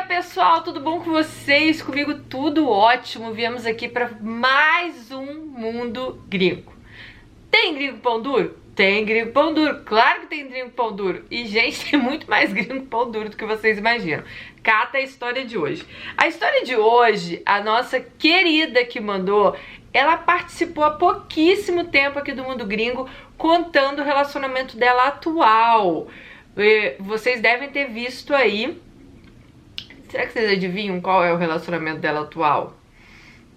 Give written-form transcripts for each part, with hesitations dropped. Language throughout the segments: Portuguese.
pessoal, tudo bom com vocês? Comigo tudo ótimo. Viemos aqui para mais um Mundo Gringo. Tem gringo pão duro? Tem gringo pão duro, claro que tem gringo pão duro. E gente, tem muito mais gringo pão duro do que vocês imaginam. Cata a história de hoje. A história de hoje, a nossa querida que mandou, ela participou há pouquíssimo tempo aqui do Mundo Gringo, contando o relacionamento dela atual. Vocês devem ter visto aí. Será que vocês adivinham qual é o relacionamento dela atual?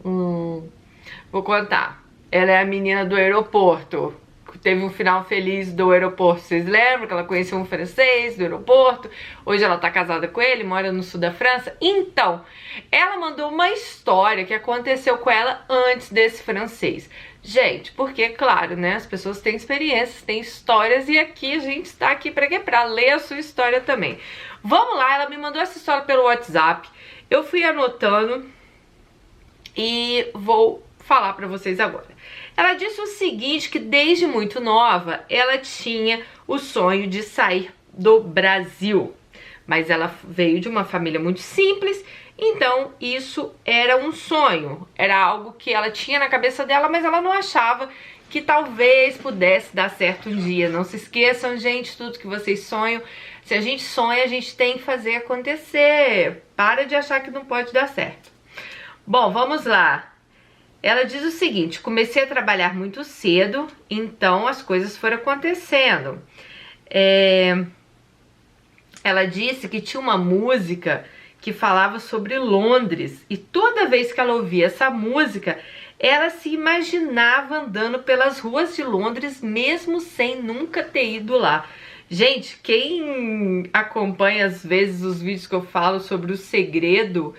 Vou contar. Ela é a menina do aeroporto. Teve um final feliz do aeroporto. Vocês lembram que ela conheceu um francês do aeroporto? Hoje ela tá casada com ele, mora no sul da França. Então, ela mandou uma história que aconteceu com ela antes desse francês. Gente, porque, claro, né? As pessoas têm experiências, têm histórias, e aqui a gente está aqui para quê? Para ler a sua história também. Vamos lá, ela me mandou essa história pelo WhatsApp. Eu fui anotando e vou falar para vocês agora. Ela disse o seguinte, que desde muito nova ela tinha o sonho de sair do Brasil. Mas ela veio de uma família muito simples, então isso era um sonho. Era algo que ela tinha na cabeça dela, mas ela não achava que talvez pudesse dar certo um dia. Não se esqueçam, gente, tudo que vocês sonham. Se a gente sonha, a gente tem que fazer acontecer. Para de achar que não pode dar certo. Bom, vamos lá. Ela diz o seguinte: comecei a trabalhar muito cedo, então as coisas foram acontecendo. Ela disse que tinha uma música que falava sobre Londres, e toda vez que ela ouvia essa música, ela se imaginava andando pelas ruas de Londres, mesmo sem nunca ter ido lá. Gente, quem acompanha às vezes os vídeos que eu falo sobre o segredo,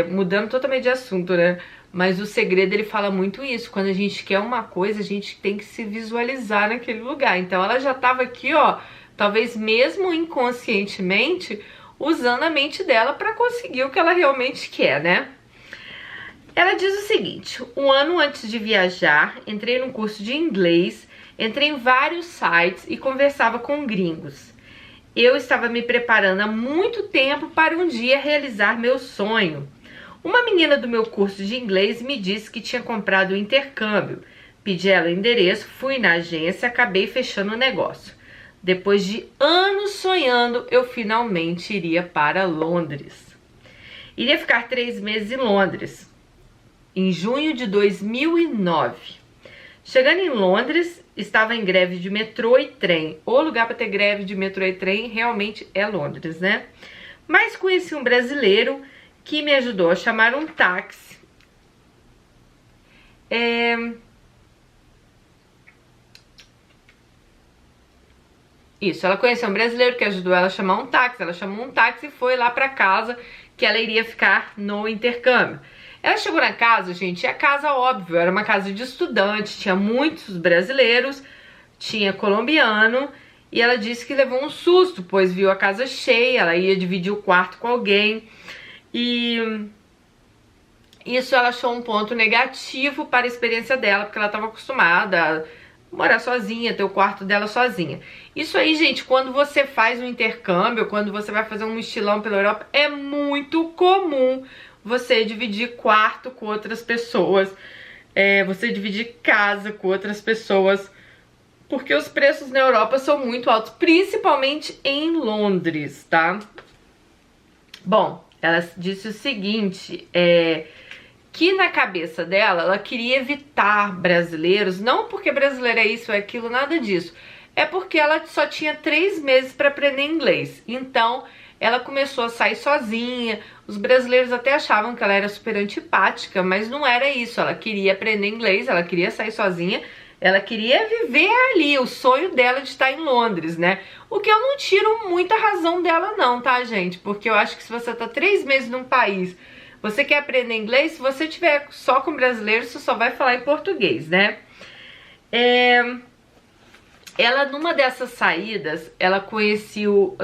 mudando totalmente de assunto, né? Mas o segredo, ele fala muito isso. Quando a gente quer uma coisa, a gente tem que se visualizar naquele lugar. Então ela já estava aqui, ó, talvez mesmo inconscientemente, usando a mente dela para conseguir o que ela realmente quer, né? Ela diz o seguinte: um ano antes de viajar, entrei num curso de inglês, entrei em vários sites e conversava com gringos. Eu estava me preparando há muito tempo para um dia realizar meu sonho. Uma menina do meu curso de inglês me disse que tinha comprado o intercâmbio. Pedi ela o endereço, fui na agência e acabei fechando o negócio. Depois de anos sonhando, eu finalmente iria para Londres. Iria ficar 3 meses em Londres, em junho de 2009. Chegando em Londres, estava em greve de metrô e trem. O lugar para ter greve de metrô e trem realmente é Londres, né? Mas conheci um brasileiro que me ajudou a chamar um táxi. Isso, ela conheceu um brasileiro que ajudou ela a chamar um táxi. Ela chamou um táxi e foi lá pra casa que ela iria ficar no intercâmbio. Ela chegou na casa, gente, e a casa, óbvio, era uma casa de estudante, tinha muitos brasileiros, tinha colombiano, e ela disse que levou um susto, pois viu a casa cheia, ela ia dividir o quarto com alguém. E isso ela achou um ponto negativo para a experiência dela, porque ela estava acostumada a morar sozinha, ter o quarto dela sozinha. Isso aí, gente, quando você faz um intercâmbio, quando você vai fazer um mochilão pela Europa, é muito comum você dividir quarto com outras pessoas, você dividir casa com outras pessoas, porque os preços na Europa são muito altos, principalmente em Londres, tá? Bom, ela disse o seguinte, que na cabeça dela, ela queria evitar brasileiros, não porque brasileiro é isso ou aquilo, nada disso. É porque ela só tinha 3 meses para aprender inglês. Então, ela começou a sair sozinha. Os brasileiros até achavam que ela era super antipática, mas não era isso. Ela queria aprender inglês, ela queria sair sozinha. Ela queria viver ali, o sonho dela de estar em Londres, né? O que eu não tiro muita razão dela não, tá, gente? Porque eu acho que se você tá 3 meses num país, você quer aprender inglês, se você tiver só com brasileiros, você só vai falar em português, né? Ela, numa dessas saídas, ela conheceu,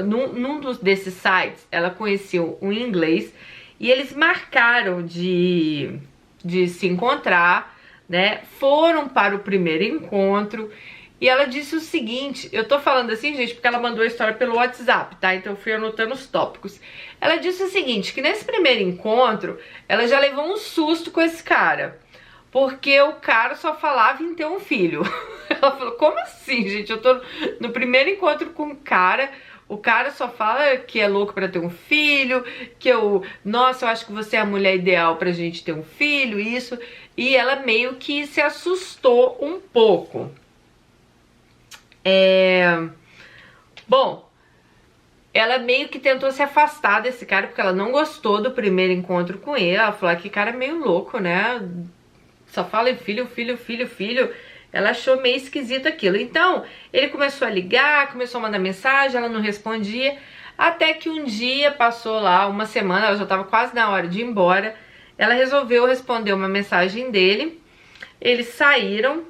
desses sites, ela conheceu um inglês e eles marcaram de se encontrar, né? Foram para o primeiro encontro E ela disse o seguinte, eu tô falando assim, gente, porque ela mandou a história pelo WhatsApp, tá? Então eu fui anotando os tópicos. Ela disse o seguinte, que nesse primeiro encontro, ela já levou um susto com esse cara. Porque o cara só falava em ter um filho. Ela falou, como assim, gente? Eu tô no primeiro encontro com o cara só fala que é louco pra ter um filho, nossa, eu acho que você é a mulher ideal pra gente ter um filho, isso. E ela meio que se assustou um pouco. Bom, ela meio que tentou se afastar desse cara, porque ela não gostou do primeiro encontro com ele. Ela falou que cara é meio louco, né? Só fala em filho, filho, filho, filho. Ela achou meio esquisito aquilo. Então, ele começou a ligar, começou a mandar mensagem, ela não respondia. Até que um dia, passou lá uma semana, ela já estava quase na hora de ir embora. Ela resolveu responder uma mensagem dele. Eles saíram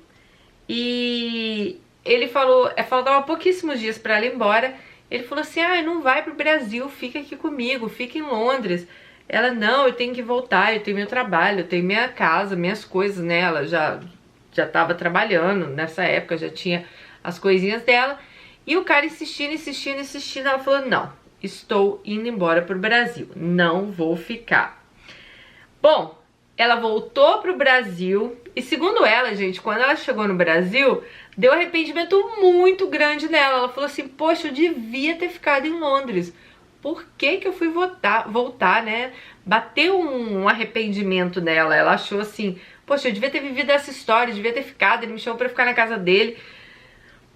e ele falou, faltava pouquíssimos dias para ela ir embora. Ele falou assim, não vai pro Brasil, fica aqui comigo, fica em Londres. Ela, não, eu tenho que voltar, eu tenho meu trabalho, eu tenho minha casa, minhas coisas, né? Ela já tava trabalhando nessa época, já tinha as coisinhas dela. E o cara insistindo, insistindo, insistindo, ela falou, não, estou indo embora pro Brasil, não vou ficar. Bom, ela voltou pro Brasil e segundo ela, gente, quando ela chegou no Brasil, deu um arrependimento muito grande nela. Ela falou assim, poxa, eu devia ter ficado em Londres. Por que que eu fui voltar, né? Bateu um arrependimento nela. Ela achou assim, poxa, eu devia ter vivido essa história, devia ter ficado, ele me chamou pra ficar na casa dele.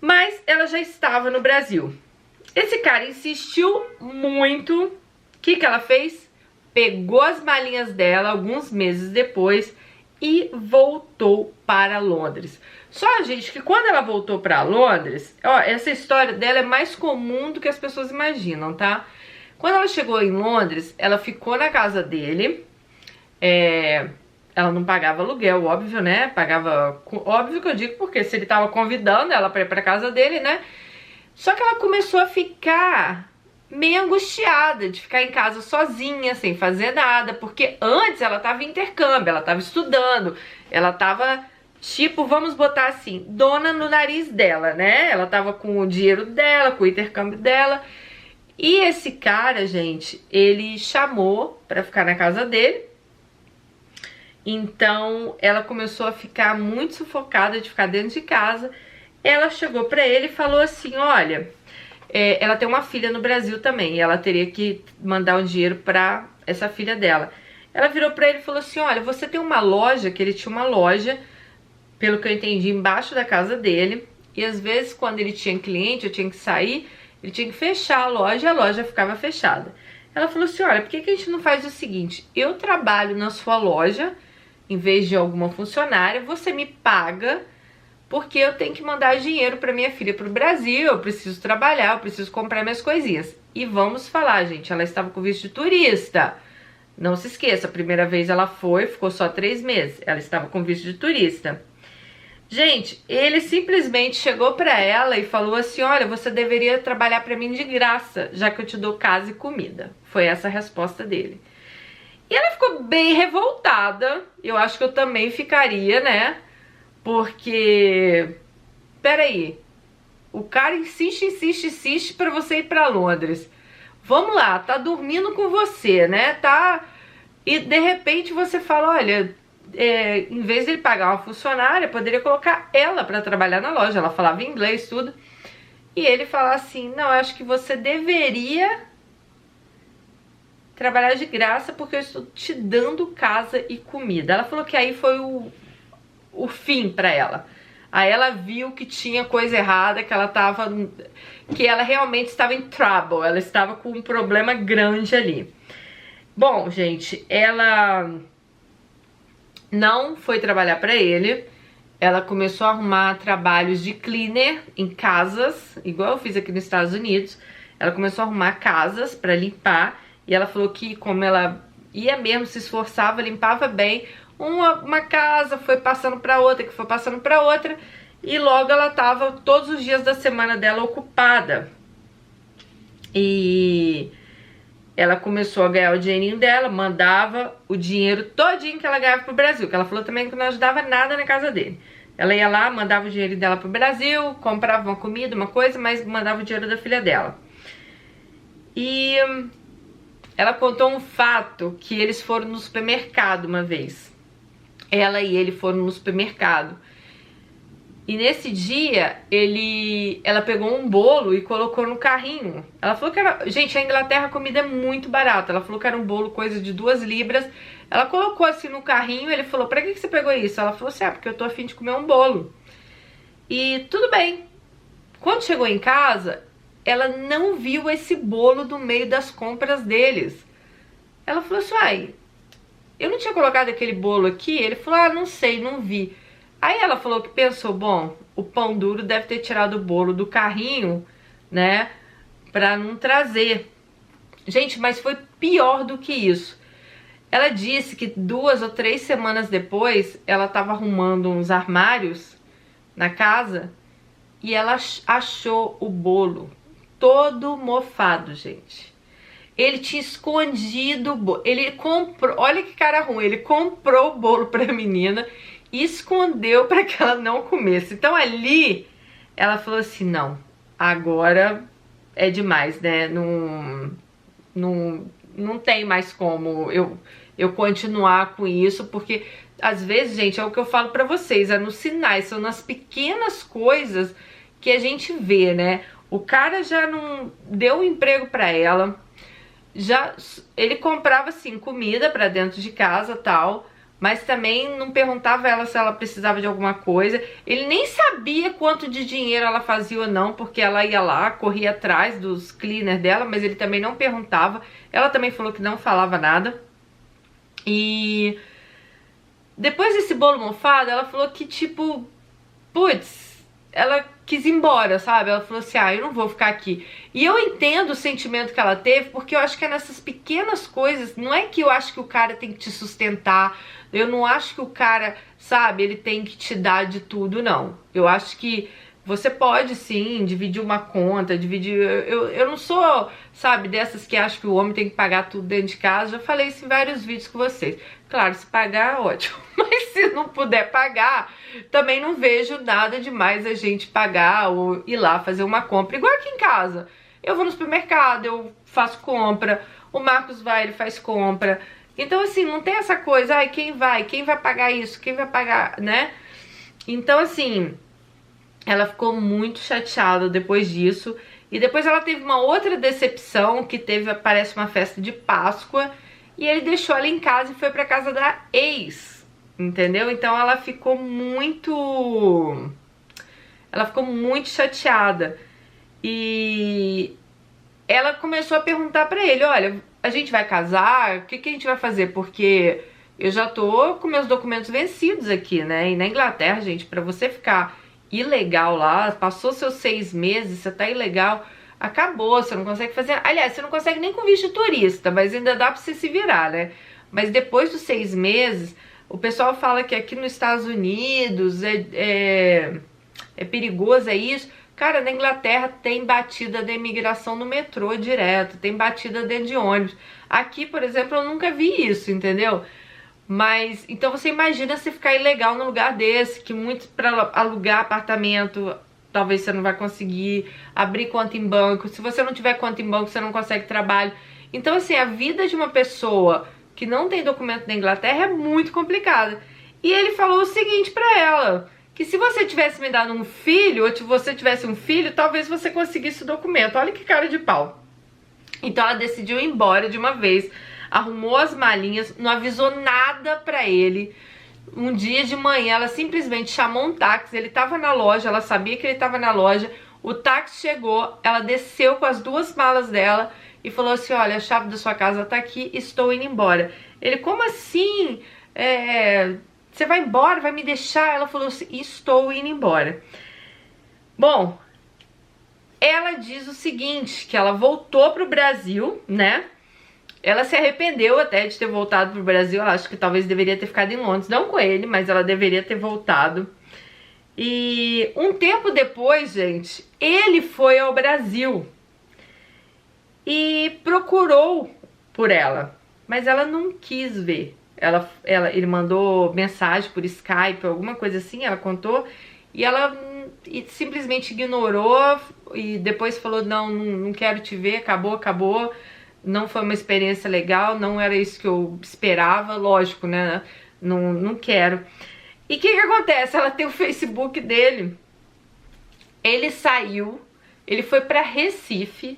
Mas ela já estava no Brasil. Esse cara insistiu muito. O que que ela fez? Pegou as malinhas dela alguns meses depois e voltou para Londres. Só, gente, que quando ela voltou para Londres, ó, essa história dela é mais comum do que as pessoas imaginam, tá? Quando ela chegou em Londres, ela ficou na casa dele, ela não pagava aluguel, óbvio, né? Pagava, óbvio que eu digo, porque se ele tava convidando ela pra ir pra casa dele, né? Só que ela começou a ficar meio angustiada de ficar em casa sozinha, sem fazer nada, porque antes ela tava em intercâmbio, ela tava estudando, ela tava, tipo, vamos botar assim, dona no nariz dela, né? Ela tava com o dinheiro dela, com o intercâmbio dela. E esse cara, gente, ele chamou pra ficar na casa dele. Então, ela começou a ficar muito sufocada de ficar dentro de casa. Ela chegou pra ele e falou assim, olha, ela tem uma filha no Brasil também, e ela teria que mandar um dinheiro pra essa filha dela. Ela virou pra ele e falou assim, olha, você tem uma loja, que ele tinha uma loja, pelo que eu entendi, embaixo da casa dele. E às vezes, quando ele tinha cliente, eu tinha que sair, ele tinha que fechar a loja e a loja ficava fechada. Ela falou assim, olha, por que que a gente não faz o seguinte? Eu trabalho na sua loja, em vez de alguma funcionária, você me paga, porque eu tenho que mandar dinheiro para minha filha pro Brasil, eu preciso trabalhar, eu preciso comprar minhas coisinhas. E vamos falar, gente, ela estava com visto de turista. Não se esqueça, a primeira vez ela foi, ficou só 3 meses. Ela estava com visto de turista. Gente, ele simplesmente chegou pra ela e falou assim, olha, você deveria trabalhar pra mim de graça, já que eu te dou casa e comida. Foi essa a resposta dele. E ela ficou bem revoltada, eu acho que eu também ficaria, né? Porque, peraí, o cara insiste, insiste, insiste pra você ir pra Londres. Vamos lá, tá dormindo com você, né? E de repente você fala, olha... em vez de ele pagar uma funcionária, poderia colocar ela pra trabalhar na loja. Ela falava inglês, tudo. E ele falava assim, não, eu acho que você deveria trabalhar de graça porque eu estou te dando casa e comida. Ela falou que aí foi o fim pra ela. Aí ela viu que tinha coisa errada, que ela realmente estava em trouble. Ela estava com um problema grande ali. Bom, gente, ela... não foi trabalhar pra ele. Ela começou a arrumar trabalhos de cleaner em casas, igual eu fiz aqui nos Estados Unidos. Ela começou a arrumar casas pra limpar. E ela falou que como ela ia mesmo, se esforçava, limpava bem, uma casa foi passando pra outra, que foi passando pra outra. E logo ela tava todos os dias da semana dela ocupada. E... ela começou a ganhar o dinheirinho dela, mandava o dinheiro todinho que ela ganhava pro Brasil, que ela falou também que não ajudava nada na casa dele. Ela ia lá, mandava o dinheiro dela pro Brasil, comprava uma comida, uma coisa, mas mandava o dinheiro da filha dela. E ela contou um fato, que eles foram no supermercado uma vez. Ela e ele foram no supermercado. E nesse dia, ela pegou um bolo e colocou no carrinho. Ela falou que era... Gente, a Inglaterra a comida é muito barata. Ela falou que era um bolo, coisa de 2 libras. Ela colocou assim no carrinho, ele falou, pra que você pegou isso? Ela falou assim, porque eu tô a fim de comer um bolo. E tudo bem. Quando chegou em casa, ela não viu esse bolo no meio das compras deles. Ela falou assim, ai, eu não tinha colocado aquele bolo aqui? Ele falou, não sei, não vi. Aí ela falou que pensou, bom, o pão duro deve ter tirado o bolo do carrinho, né, pra não trazer. Gente, mas foi pior do que isso. Ela disse que 2 ou 3 semanas depois, ela tava arrumando uns armários na casa e ela achou o bolo todo mofado, gente. Ele tinha escondido o bolo. Ele comprou, olha que cara ruim, ele comprou o bolo pra menina e escondeu pra que ela não comesse. Então ali, ela falou assim, não, agora é demais, né? Não tem mais como eu continuar com isso, porque às vezes, gente, é o que eu falo pra vocês, é nos sinais, são nas pequenas coisas que a gente vê, né? O cara já não deu um emprego pra ela, ele comprava assim comida pra dentro de casa, tal, mas também não perguntava a ela se ela precisava de alguma coisa. Ele nem sabia quanto de dinheiro ela fazia ou não, porque ela ia lá, corria atrás dos cleaners dela, mas ele também não perguntava. Ela também falou que não falava nada. E depois desse bolo mofado, ela falou que tipo, putz, ela quis ir embora, sabe? Ela falou assim, eu não vou ficar aqui. E eu entendo o sentimento que ela teve, porque eu acho que é nessas pequenas coisas, não é que eu acho que o cara tem que te sustentar, eu não acho que o cara, sabe, ele tem que te dar de tudo, não. Eu acho que você pode sim dividir uma conta, dividir... Eu não sou, sabe, dessas que acham que o homem tem que pagar tudo dentro de casa. Já falei isso em vários vídeos com vocês. Claro, se pagar, ótimo. Mas se não puder pagar, também não vejo nada demais a gente pagar ou ir lá fazer uma compra. Igual aqui em casa. Eu vou no supermercado, eu faço compra. O Marcos vai, ele faz compra. Então, assim, não tem essa coisa, quem vai pagar isso, quem vai pagar, né? Então, assim... Ela ficou muito chateada depois disso. E depois ela teve uma outra decepção, que teve, parece, uma festa de Páscoa. E ele deixou ela em casa e foi pra casa da ex, entendeu? Então ela ficou muito... Ela ficou muito chateada. E ela começou a perguntar pra ele, olha, a gente vai casar? O que a gente vai fazer? Porque eu já tô com meus documentos vencidos aqui, né? E na Inglaterra, gente, pra você ficar... ilegal lá, passou seus 6 meses, você tá ilegal, acabou, você não consegue fazer, aliás, você não consegue nem com visto turista, mas ainda dá pra você se virar, né? Mas depois dos 6 meses, o pessoal fala que aqui nos Estados Unidos é perigoso, é isso. Cara, na Inglaterra tem batida da imigração no metrô direto, tem batida dentro de ônibus. Aqui, por exemplo, eu nunca vi isso, entendeu? Mas, então você imagina se ficar ilegal num lugar desse, que muito para alugar apartamento, talvez você não vai conseguir abrir conta em banco. Se você não tiver conta em banco, você não consegue trabalho. Então, assim, a vida de uma pessoa que não tem documento na Inglaterra é muito complicada. E ele falou o seguinte pra ela, que se você tivesse me dado um filho, ou se você tivesse um filho, talvez você conseguisse o documento. Olha que cara de pau. Então ela decidiu ir embora de uma vez, arrumou as malinhas, não avisou nada pra ele. Um dia de manhã ela simplesmente chamou um táxi, ele tava na loja, ela sabia que ele tava na loja, o táxi chegou, ela desceu com as 2 malas dela e falou assim, olha, a chave da sua casa tá aqui, estou indo embora. Ele, como assim? Você vai embora, vai me deixar? Ela falou assim, estou indo embora. Bom, ela diz o seguinte, que ela voltou pro Brasil, né? Ela se arrependeu até de ter voltado pro Brasil. Ela acha que talvez deveria ter ficado em Londres. Não com ele, mas ela deveria ter voltado. E um tempo depois, gente, ele foi ao Brasil e procurou por ela. Mas ela não quis ver. Ele mandou mensagem por Skype, alguma coisa assim, ela contou, e ela simplesmente ignorou e depois falou, não quero te ver, acabou, não foi uma experiência legal, não era isso que eu esperava, lógico, né, não quero. E o que acontece? Ela tem o Facebook dele, ele saiu, ele foi pra Recife.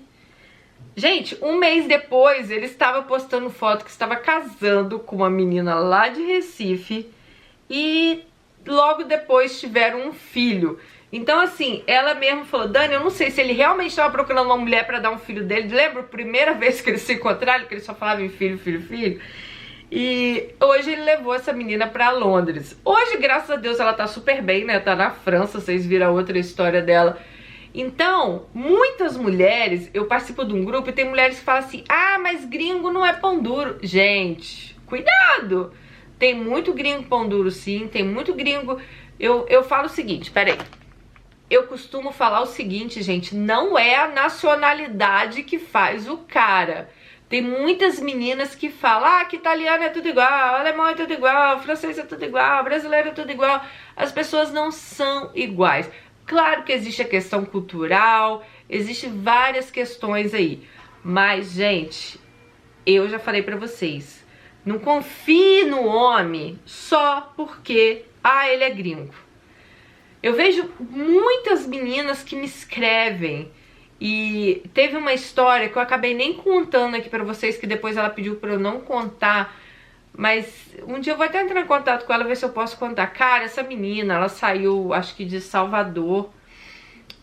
Gente, um mês depois, ele estava postando foto que estava casando com uma menina lá de Recife e logo depois tiveram um filho. Então, assim, ela mesma falou, Dani, eu não sei se ele realmente estava procurando uma mulher para dar um filho dele. Lembra a primeira vez que eles se encontraram, que ele só falava em filho, filho, filho? E hoje ele levou essa menina para Londres. Hoje, graças a Deus, ela tá super bem, né? Tá na França, vocês viram a outra história dela. Então, muitas mulheres, eu participo de um grupo e tem mulheres que falam assim, ah, mas gringo não é pão duro. Gente, cuidado! Tem muito gringo pão duro sim, tem muito gringo... Eu falo o seguinte, peraí. Eu costumo falar o seguinte, gente, não é a nacionalidade que faz o cara. Tem muitas meninas que falam, ah, que italiano é tudo igual, alemão é tudo igual, francês é tudo igual, brasileiro é tudo igual. As pessoas não são iguais. Claro que existe a questão cultural, existem várias questões aí. Mas, gente, eu já falei pra vocês, não confie no homem só porque, ele é gringo. Eu vejo muitas meninas que me escrevem e teve uma história que eu acabei nem contando aqui pra vocês, que depois ela pediu pra eu não contar. Mas um dia eu vou até entrar em contato com ela, ver se eu posso contar. Cara, essa menina, ela saiu, acho que de Salvador,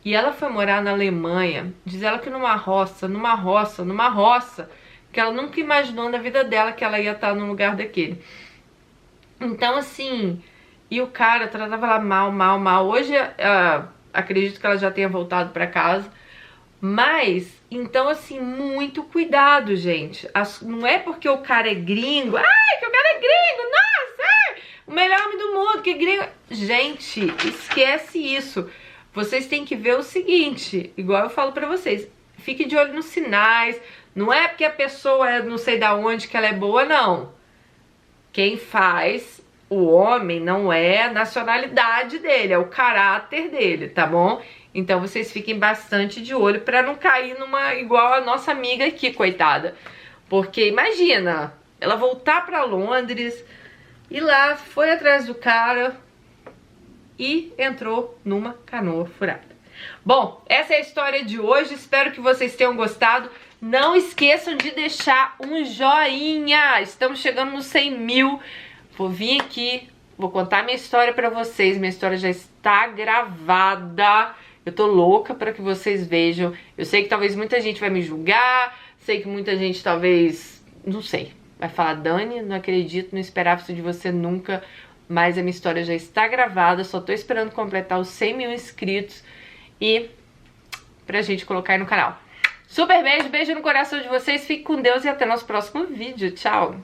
e ela foi morar na Alemanha. Diz ela que numa roça, que ela nunca imaginou na vida dela que ela ia estar num lugar daquele. Então, assim, e o cara tratava ela mal. Hoje, acredito que ela já tenha voltado pra casa. Mas, então assim, muito cuidado, gente. Não é porque o cara é gringo, que o cara é gringo, nossa, o melhor homem do mundo, que gringo. Gente, esquece isso. Vocês têm que ver o seguinte, igual eu falo pra vocês, fique de olho nos sinais. Não é porque a pessoa é não sei da onde que ela é boa, não. Quem faz o homem não é a nacionalidade dele, é o caráter dele, tá bom? Então vocês fiquem bastante de olho pra não cair numa igual a nossa amiga aqui, coitada. Porque imagina, ela voltar pra Londres e lá foi atrás do cara e entrou numa canoa furada. Bom, essa é a história de hoje, espero que vocês tenham gostado. Não esqueçam de deixar um joinha, estamos chegando nos 100 mil. Vou vir aqui, vou contar minha história pra vocês, minha história já está gravada. Eu tô louca pra que vocês vejam. Eu sei que talvez muita gente vai me julgar, sei que muita gente talvez, não sei, vai falar, Dani, não acredito, não esperava isso de você nunca, mas a minha história já está gravada, só tô esperando completar os 100 mil inscritos e pra gente colocar aí no canal. Super beijo, beijo no coração de vocês, fique com Deus e até nosso próximo vídeo. Tchau!